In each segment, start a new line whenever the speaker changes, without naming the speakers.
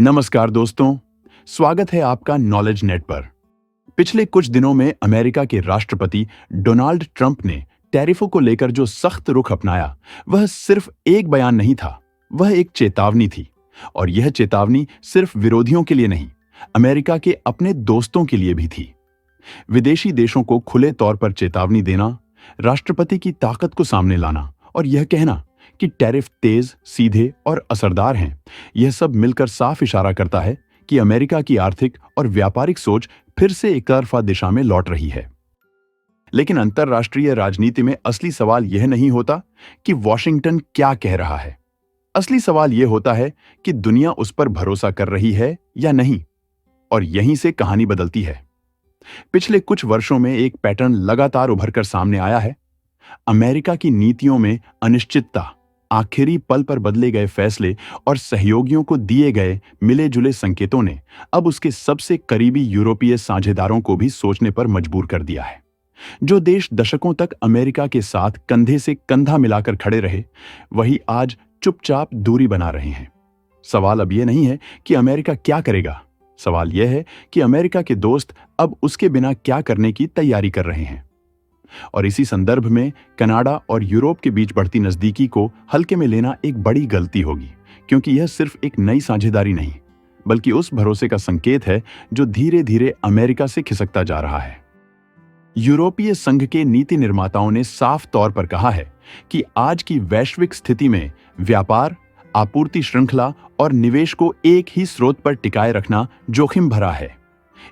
नमस्कार दोस्तों, स्वागत है आपका नॉलेज नेट पर। पिछले कुछ दिनों में अमेरिका के राष्ट्रपति डोनाल्ड ट्रंप ने टैरिफों को लेकर जो सख्त रुख अपनाया, वह सिर्फ एक बयान नहीं था, वह एक चेतावनी थी। और यह चेतावनी सिर्फ विरोधियों के लिए नहीं, अमेरिका के अपने दोस्तों के लिए भी थी। विदेशी देशों को खुले तौर पर चेतावनी देना, राष्ट्रपति की ताकत को सामने लाना और यह कहना कि टैरिफ तेज, सीधे और असरदार हैं, यह सब मिलकर साफ इशारा करता है कि अमेरिका की आर्थिक और व्यापारिक सोच फिर से एकतरफा दिशा में लौट रही है। लेकिन अंतर्राष्ट्रीय राजनीति में असली सवाल यह नहीं होता कि वॉशिंगटन क्या कह रहा है। असली सवाल यह होता है कि दुनिया उस पर भरोसा कर रही है या नहीं, और यहीं से कहानी बदलती है। पिछले कुछ वर्षों में एक पैटर्न लगातार उभर कर सामने आया है। अमेरिका की नीतियों में अनिश्चितता, आखिरी पल पर बदले गए फैसले और सहयोगियों को दिए गए मिले जुले संकेतों ने अब उसके सबसे करीबी यूरोपीय साझेदारों को भी सोचने पर मजबूर कर दिया है। जो देश दशकों तक अमेरिका के साथ कंधे से कंधा मिलाकर खड़े रहे, वही आज चुपचाप दूरी बना रहे हैं। सवाल अब यह नहीं है कि अमेरिका क्या करेगा, सवाल यह है कि अमेरिका के दोस्त अब उसके बिना क्या करने की तैयारी कर रहे हैं। और इसी संदर्भ में कनाडा और यूरोप के बीच बढ़ती नजदीकी को हल्के में लेना एक बड़ी गलती होगी, क्योंकि यह सिर्फ एक नई साझेदारी नहीं, बल्कि उस भरोसे का संकेत है जो धीरे धीरे अमेरिका से खिसकता जा रहा है। यूरोपीय संघ के नीति निर्माताओं ने साफ तौर पर कहा है कि आज की वैश्विक स्थिति में व्यापार, आपूर्ति श्रृंखला और निवेश को एक ही स्रोत पर टिकाए रखना जोखिम भरा है।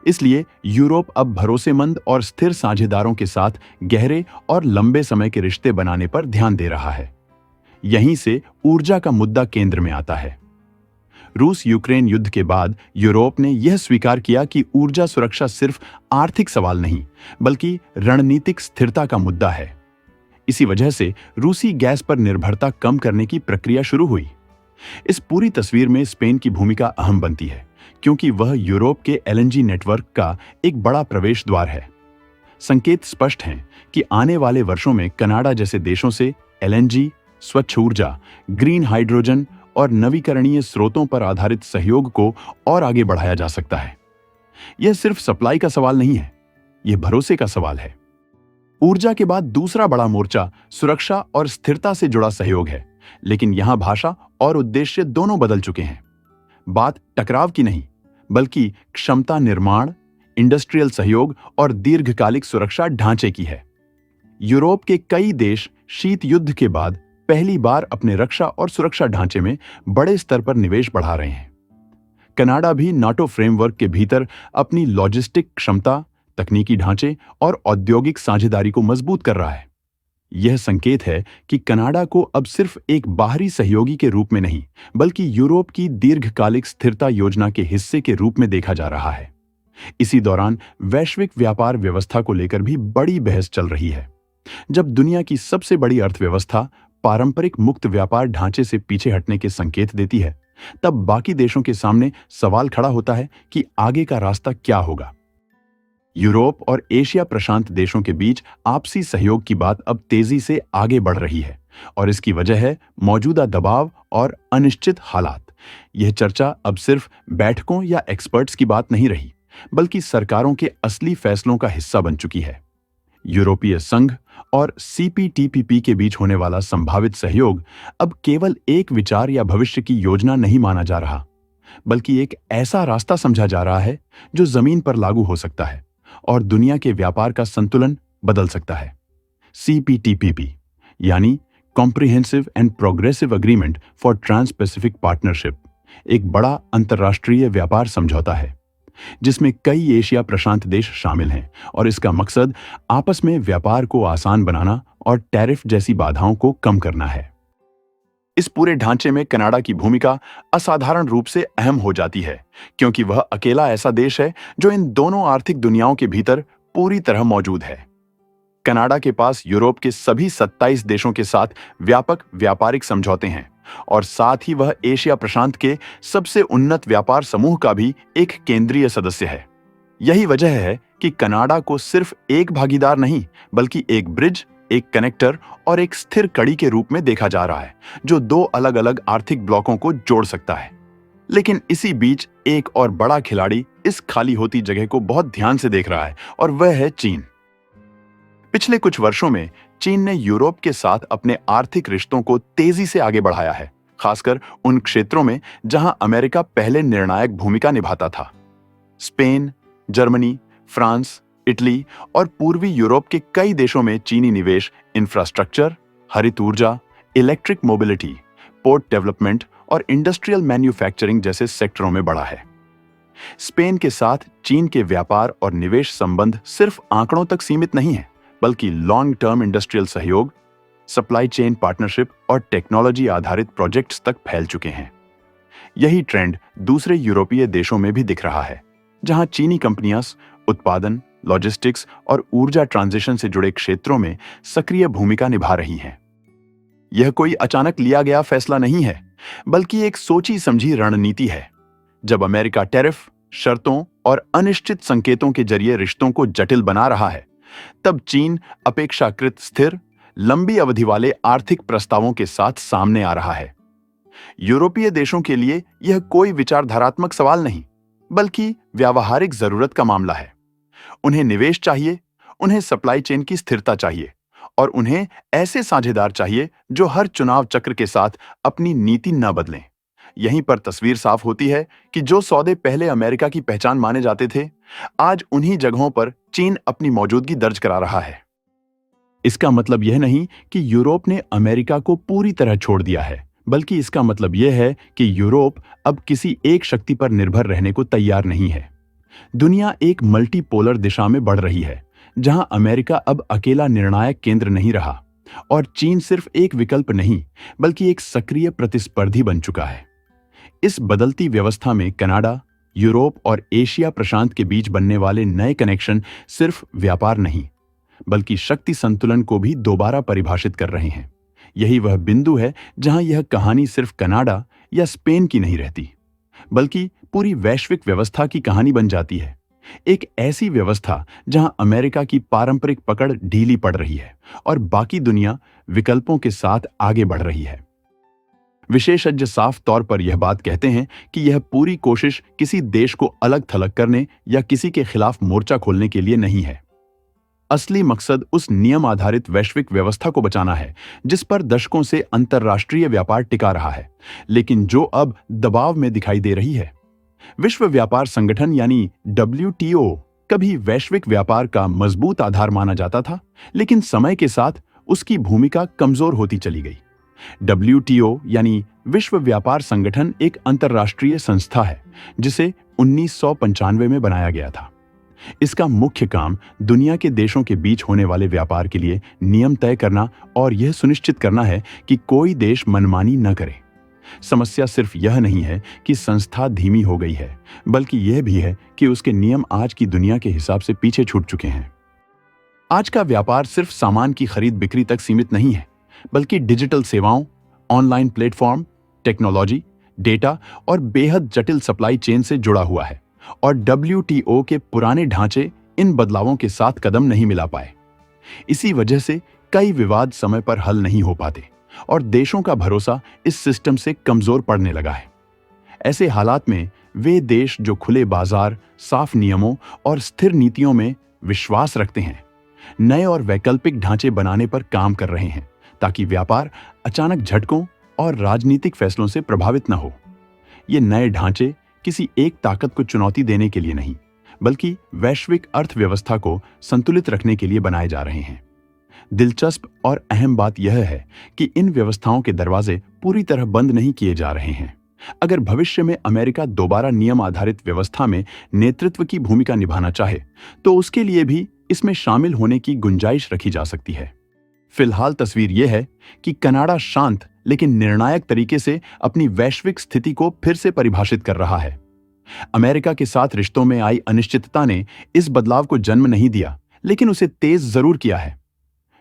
इसलिए यूरोप अब भरोसेमंद और स्थिर साझेदारों के साथ गहरे और लंबे समय के रिश्ते बनाने पर ध्यान दे रहा है। यहीं से ऊर्जा का मुद्दा केंद्र में आता है। रूस यूक्रेन युद्ध के बाद यूरोप ने यह स्वीकार किया कि ऊर्जा सुरक्षा सिर्फ आर्थिक सवाल नहीं, बल्कि रणनीतिक स्थिरता का मुद्दा है। इसी वजह से रूसी गैस पर निर्भरता कम करने की प्रक्रिया शुरू हुई। इस पूरी तस्वीर में स्पेन की भूमिका अहम बनती है, क्योंकि वह यूरोप के एलएनजी नेटवर्क का एक बड़ा प्रवेश द्वार है। संकेत स्पष्ट हैं कि आने वाले वर्षों में कनाडा जैसे देशों से एलएनजी, स्वच्छ ऊर्जा, ग्रीन हाइड्रोजन और नवीकरणीय स्रोतों पर आधारित सहयोग को और आगे बढ़ाया जा सकता है। यह सिर्फ सप्लाई का सवाल नहीं है, यह भरोसे का सवाल है। ऊर्जा के बाद दूसरा बड़ा मोर्चा सुरक्षा और स्थिरता से जुड़ा सहयोग है, लेकिन यहां भाषा और उद्देश्य दोनों बदल चुके हैं। बात टकराव की नहीं, बल्कि क्षमता निर्माण, इंडस्ट्रियल सहयोग और दीर्घकालिक सुरक्षा ढांचे की है। यूरोप के कई देश शीत युद्ध के बाद पहली बार अपने रक्षा और सुरक्षा ढांचे में बड़े स्तर पर निवेश बढ़ा रहे हैं। कनाडा भी नाटो फ्रेमवर्क के भीतर अपनी लॉजिस्टिक क्षमता, तकनीकी ढांचे और औद्योगिक साझेदारी को मजबूत कर रहा है। यह संकेत है कि कनाडा को अब सिर्फ एक बाहरी सहयोगी के रूप में नहीं, बल्कि यूरोप की दीर्घकालिक स्थिरता योजना के हिस्से के रूप में देखा जा रहा है। इसी दौरान वैश्विक व्यापार व्यवस्था को लेकर भी बड़ी बहस चल रही है। जब दुनिया की सबसे बड़ी अर्थव्यवस्था पारंपरिक मुक्त व्यापार ढांचे से पीछे हटने के संकेत देती है, तब बाकी देशों के सामने सवाल खड़ा होता है कि आगे का रास्ता क्या होगा। यूरोप और एशिया प्रशांत देशों के बीच आपसी सहयोग की बात अब तेजी से आगे बढ़ रही है, और इसकी वजह है मौजूदा दबाव और अनिश्चित हालात। यह चर्चा अब सिर्फ बैठकों या एक्सपर्ट्स की बात नहीं रही, बल्कि सरकारों के असली फैसलों का हिस्सा बन चुकी है। यूरोपीय संघ और सीपीटीपीपी के बीच होने वाला संभावित सहयोग अब केवल एक विचार या भविष्य की योजना नहीं माना जा रहा, बल्कि एक ऐसा रास्ता समझा जा रहा है जो जमीन पर लागू हो सकता है और दुनिया के व्यापार का संतुलन बदल सकता है। सीपीटीपीपी यानी comprehensive and progressive agreement for trans Pacific partnership एक बड़ा अंतर्राष्ट्रीय व्यापार समझौता है, जिसमें कई एशिया प्रशांत देश शामिल हैं, और इसका मकसद आपस में व्यापार को आसान बनाना और टैरिफ जैसी बाधाओं को कम करना है। इस पूरे ढांचे में कनाडा की भूमिका असाधारण रूप से अहम हो जाती है, क्योंकि वह अकेला ऐसा देश है जो इन दोनों आर्थिक दुनियाओं के भीतर पूरी तरह मौजूद है। कनाडा के पास यूरोप के सभी 27 देशों के साथ व्यापक व्यापारिक समझौते हैं, और साथ ही वह एशिया प्रशांत के सबसे उन्नत व्यापार समूह का भी एक केंद्रीय सदस्य है। यही वजह है कि कनाडा को सिर्फ एक भागीदार नहीं, बल्कि एक ब्रिज, एक कनेक्टर और एक स्थिर कड़ी के रूप में देखा जा रहा है, जो दो अलग अलग आर्थिक ब्लॉकों को जोड़ सकता है। लेकिन इसी बीच एक और बड़ा खिलाड़ी इस खाली होती जगह को बहुत ध्यान से देख रहा है और वह है चीन। पिछले कुछ वर्षों में चीन ने यूरोप के साथ अपने आर्थिक रिश्तों को तेजी से आगे बढ़ाया है, खासकर उन क्षेत्रों में जहां अमेरिका पहले निर्णायक भूमिका निभाता था। स्पेन, जर्मनी, फ्रांस, इटली और पूर्वी यूरोप के कई देशों में चीनी निवेश इंफ्रास्ट्रक्चर, हरित ऊर्जा, इलेक्ट्रिक मोबिलिटी, पोर्ट डेवलपमेंट और इंडस्ट्रियल मैन्युफैक्चरिंग जैसे सेक्टरों में बढ़ा है। स्पेन के साथ चीन के व्यापार और निवेश संबंध सिर्फ आंकड़ों तक सीमित नहीं है, बल्कि लॉन्ग टर्म इंडस्ट्रियल सहयोग, सप्लाई चेन पार्टनरशिप और टेक्नोलॉजी आधारित प्रोजेक्ट्स तक फैल चुके हैं। यही ट्रेंड दूसरे यूरोपीय देशों में भी दिख रहा है, जहां चीनी कंपनियां उत्पादन, लॉजिस्टिक्स और ऊर्जा ट्रांजिशन से जुड़े क्षेत्रों में सक्रिय भूमिका निभा रही हैं। यह कोई अचानक लिया गया फैसला नहीं है, बल्कि एक सोची समझी रणनीति है। जब अमेरिका टैरिफ, शर्तों और अनिश्चित संकेतों के जरिए रिश्तों को जटिल बना रहा है, तब चीन अपेक्षाकृत स्थिर, लंबी अवधि वाले आर्थिक प्रस्तावों के साथ सामने आ रहा है। यूरोपीय देशों के लिए यह कोई विचारधारात्मक सवाल नहीं, बल्कि व्यावहारिक जरूरत का मामला है। उन्हें निवेश चाहिए, उन्हें सप्लाई चेन की स्थिरता चाहिए और उन्हें ऐसे साझेदार चाहिए जो हर चुनाव चक्र के साथ अपनी नीति न बदलें। यहीं पर तस्वीर साफ होती है कि जो सौदे पहले अमेरिका की पहचान माने जाते थे, आज उन्हीं जगहों पर चीन अपनी मौजूदगी दर्ज करा रहा है। इसका मतलब यह नहीं कि यूरोप ने अमेरिका को पूरी तरह छोड़ दिया है, बल्कि इसका मतलब यह है कि यूरोप अब किसी एक शक्ति पर निर्भर रहने को तैयार नहीं है। दुनिया एक मल्टीपोलर दिशा में बढ़ रही है, जहां अमेरिका अब अकेला निर्णायक केंद्र नहीं रहा और चीन सिर्फ एक विकल्प नहीं, बल्कि एक सक्रिय प्रतिस्पर्धी बन चुका है। इस बदलती व्यवस्था में कनाडा, यूरोप और एशिया प्रशांत के बीच बनने वाले नए कनेक्शन सिर्फ व्यापार नहीं, बल्कि शक्ति संतुलन को भी दोबारा परिभाषित कर रहे हैं। यही वह बिंदु है जहां यह कहानी सिर्फ कनाडा या स्पेन की नहीं रहती, बल्कि पूरी वैश्विक व्यवस्था की कहानी बन जाती है। एक ऐसी व्यवस्था जहां अमेरिका की पारंपरिक पकड़ ढीली पड़ रही है और बाकी दुनिया विकल्पों के साथ आगे बढ़ रही है। विशेषज्ञ साफ तौर पर यह बात कहते हैं कि यह पूरी कोशिश किसी देश को अलग थलग करने या किसी के खिलाफ मोर्चा खोलने के लिए नहीं है। असली मकसद उस नियम आधारित वैश्विक व्यवस्था को बचाना है जिस पर दशकों से अंतर्राष्ट्रीय व्यापार टिका रहा है, लेकिन जो अब दबाव में दिखाई दे रही है। विश्व व्यापार संगठन यानी WTO कभी वैश्विक व्यापार का मजबूत आधार माना जाता था, लेकिन समय के साथ उसकी भूमिका कमजोर होती चली गई। WTO यानी विश्व व्यापार संगठन एक अंतर्राष्ट्रीय संस्था है जिसे 1995 में बनाया गया था। इसका मुख्य काम दुनिया के देशों के बीच होने वाले व्यापार के लिए नियम तय करना और यह सुनिश्चित करना है कि कोई देश मनमानी न करे। समस्या सिर्फ यह नहीं है कि संस्था धीमी हो गई है, बल्कि यह भी है कि उसके नियम आज की दुनिया के हिसाब से पीछे छूट चुके हैं। आज का व्यापार सिर्फ सामान की खरीद बिक्री तक सीमित नहीं है, बल्कि डिजिटल सेवाओं, ऑनलाइन प्लेटफॉर्म, टेक्नोलॉजी, डेटा और बेहद जटिल सप्लाई चेन से जुड़ा हुआ है। और WTO के पुराने ढांचे इन बदलावों के साथ कदम नहीं मिला पाए। इसी वजह से कई विवाद समय पर हल नहीं हो पाते और देशों का भरोसा इस सिस्टम से कमजोर पड़ने लगा है। ऐसे हालात में वे देश जो खुले बाजार, साफ नियमों और स्थिर नीतियों में विश्वास रखते हैं, नए और वैकल्पिक ढांचे बनाने पर काम कर रहे हैं ताकि व्यापार अचानक झटकों और राजनीतिक फैसलों से प्रभावित न हो। ये नए ढांचे किसी एक ताकत को चुनौती देने के लिए नहीं, बल्कि वैश्विक अर्थव्यवस्था को संतुलित रखने के लिए बनाए जा रहे हैं। दिलचस्प और अहम बात यह है कि इन व्यवस्थाओं के दरवाजे पूरी तरह बंद नहीं किए जा रहे हैं। अगर भविष्य में अमेरिका दोबारा नियम आधारित व्यवस्था में नेतृत्व की भूमिका निभाना चाहे, तो उसके लिए भी इसमें शामिल होने की गुंजाइश रखी जा सकती है। फिलहाल तस्वीर यह है कि कनाडा शांत लेकिन निर्णायक तरीके से अपनी वैश्विक स्थिति को फिर से परिभाषित कर रहा है। अमेरिका के साथ रिश्तों में आई अनिश्चितता ने इस बदलाव को जन्म नहीं दिया, लेकिन उसे तेज जरूर किया है।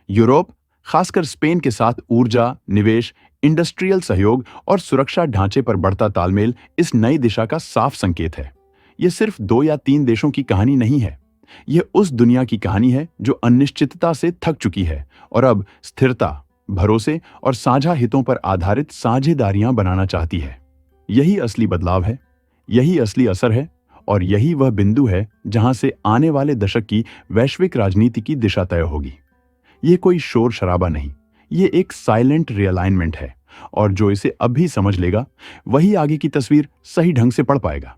यूरोप, खासकर स्पेन के साथ ऊर्जा, निवेश, इंडस्ट्रियल सहयोग और सुरक्षा ढांचे पर बढ़ता तालमेल इस नई दिशा का साफ संकेत है। यह सिर्फ 2 या 3 देशों की कहानी नहीं है, यह उस दुनिया की कहानी है जो अनिश्चितता से थक चुकी है और अब स्थिरता, भरोसे और साझा हितों पर आधारित साझेदारियां बनाना चाहती है। यही असली बदलाव है यही असली असर है और यही वह बिंदु है जहां से आने वाले दशक की वैश्विक राजनीति की दिशा तय होगी। ये कोई शोर शराबा नहीं, ये एक साइलेंट रियलाइनमेंट है और जो इसे अभी समझ लेगा वही आगे की तस्वीर सही ढंग से पढ़ पाएगा।